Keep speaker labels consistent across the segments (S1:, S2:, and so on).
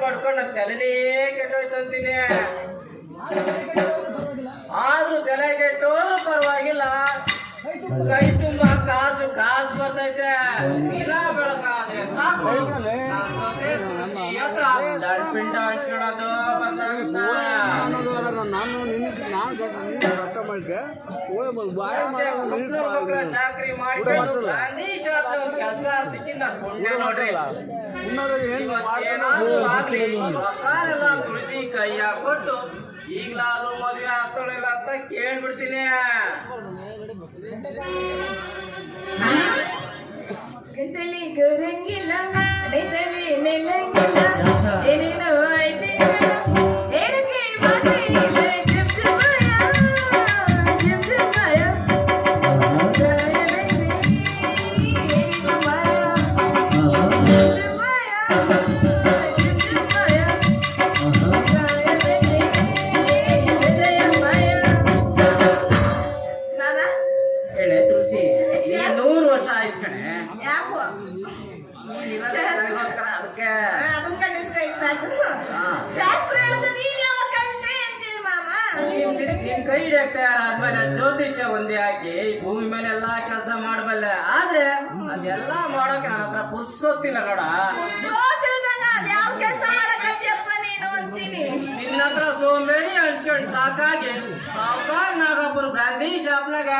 S1: ಬಡ್ಕೊಂಡು ತಲೆನೇ ಕೆಟ್ಟೋಯ್ತಂತೀನಿ. ಆದ್ರೂ ತಲೆ ಕೆಟ್ಟೋದು ಪರವಾಗಿಲ್ಲ, ಕೈ ತುಂಬಾ ಕಾಸು ಕಾಸು ಬರ್ತೈತೆ. ದಿನ ಬೆಳಕಾದ್ರೆ ಸಾಕು ಪಿಂಡ ಹಂಚ್ಕೊಳೋದು ಚಾಕ್ರಿ ಮಾಡ್ಕೊಂಡು ಗಾಂಧಿ ಶಾಸ್ತ್ರ ಕೆಲಸ ಸಿಕ್ಕಿಂದ ಕೊಂಡೆ ನೋಡ್ರಿ. ಎಲ್ಲ ತುಳಸಿ ಕೈಯ ಕೊಟ್ಟು ಈಗ್ಲಾದ್ರೂ ಮದುವೆ ಆಗ್ತಾಳಿಲ್ಲ ಅಂತ ಕೇಳ್ಬಿಡ್ತೀನಿ. ನಿನ್ ಕೈ ಹಿಡಿಯಕ್ಕೆ ಆದ್ಮೇಲೆ ಜ್ಯೋತಿಷ್ಯ ಒಂದೇ ಹಾಕಿ ಭೂಮಿ ಮೇಲೆ ಎಲ್ಲಾ ಕೆಲಸ ಮಾಡಬಲ್ಲೆ. ಆದ್ರೆ ಅದೆಲ್ಲಾ ಮಾಡೋಕೆ ನನ್ನ ಹತ್ರ ಪುರ್ಸೊತ್ತಿಲ್ಲ ನೋಡ. ನಿನ್ನ ಹತ್ರ ಸೋಂಬೇರಿ ಅನ್ಸ್ಕೊಂಡ್ ಸಾಕಾಗಿ ಸಾವುಕಾರ ನಾಗಪ್ಪರು ಬ್ರಾಂಡಿ ಶಾಪ್ನಾಗ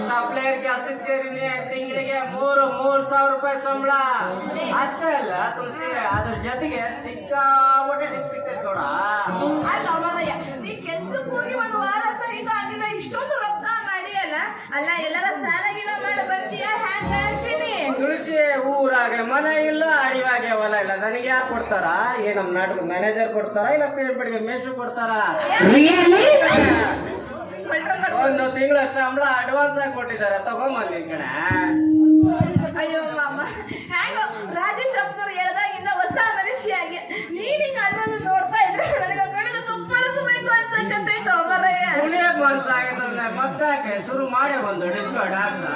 S1: ಸಪ್ಲೈಯರ್ ಕೆಲ್ಸಕ್ಕೆ ಸೇರಿನಿ. ತಿಂಗಳಿಗೆ 3,000 ರೂಪಾಯಿ ಸಂಬಳ. ಅಷ್ಟೇ ಅಲ್ಲ ತುಳಸಿ, ಅದ್ರ ಜೊತೆಗೆ ಸಿಕ್ಕಾಪಟ್ಟೆ ಟಿಪ್ಸ್ ಸಿಗ್ತೈತೆ ನೋಡ. ತುಳಸಿ, ಊರಾಗೆ ಮನೆ ಇಲ್ಲ, ಅಡಿವಾಗೆ ಹೊಲ ಇಲ್ಲ, ನನಗೆ ಯಾರು ಕೊಡ್ತಾರ? ನಮ್ ನಾಟಕ ಮ್ಯಾನೇಜರ್ ಕೊಡ್ತಾರ, ಇಲ್ಲ ಪೇಪರ್ಗೆ ಮೇಷ್ಟ್ರು ಕೊಡ್ತಾರ? ಒಂದು ತಿಂಗಳ ಸಂಬಳ ಅಡ್ವಾನ್ಸ್ ಆಗಿ ಕೊಟ್ಟಿದ್ದಾರೆ, ತಗೊಂಬಂದಿ ಕಣ.
S2: ಅಯ್ಯೋ ಮಾಮ, ಹೇಗೋ ರಾಜೇಶ್ ಅಪ್ಪರು ಹೇಳ್ದಾಗಿಂದ ಹೊಸ ಮನುಷ್ಯಾಗಿ ನೀನಿಂಗ ಅನ್ನೋದು ನೋಡ್ತಾ ಇದ್ರೆ ನನಗೆ ಕಳೆದು ತುಪ್ಪಳಿಸಬೇಕು ಅನ್ಸಂತೈತೋ ಮರಯ್ಯ.
S1: ಕುಣಿಯಕ್ ಮನ್ಸಾಗಿದ್ರೆ ಮತ್ತಾಕೆ ಶುರು ಮಾಡೇ ಒಂದು ಡಿಸ್ಕೋ ಡಾನ್ಸ್.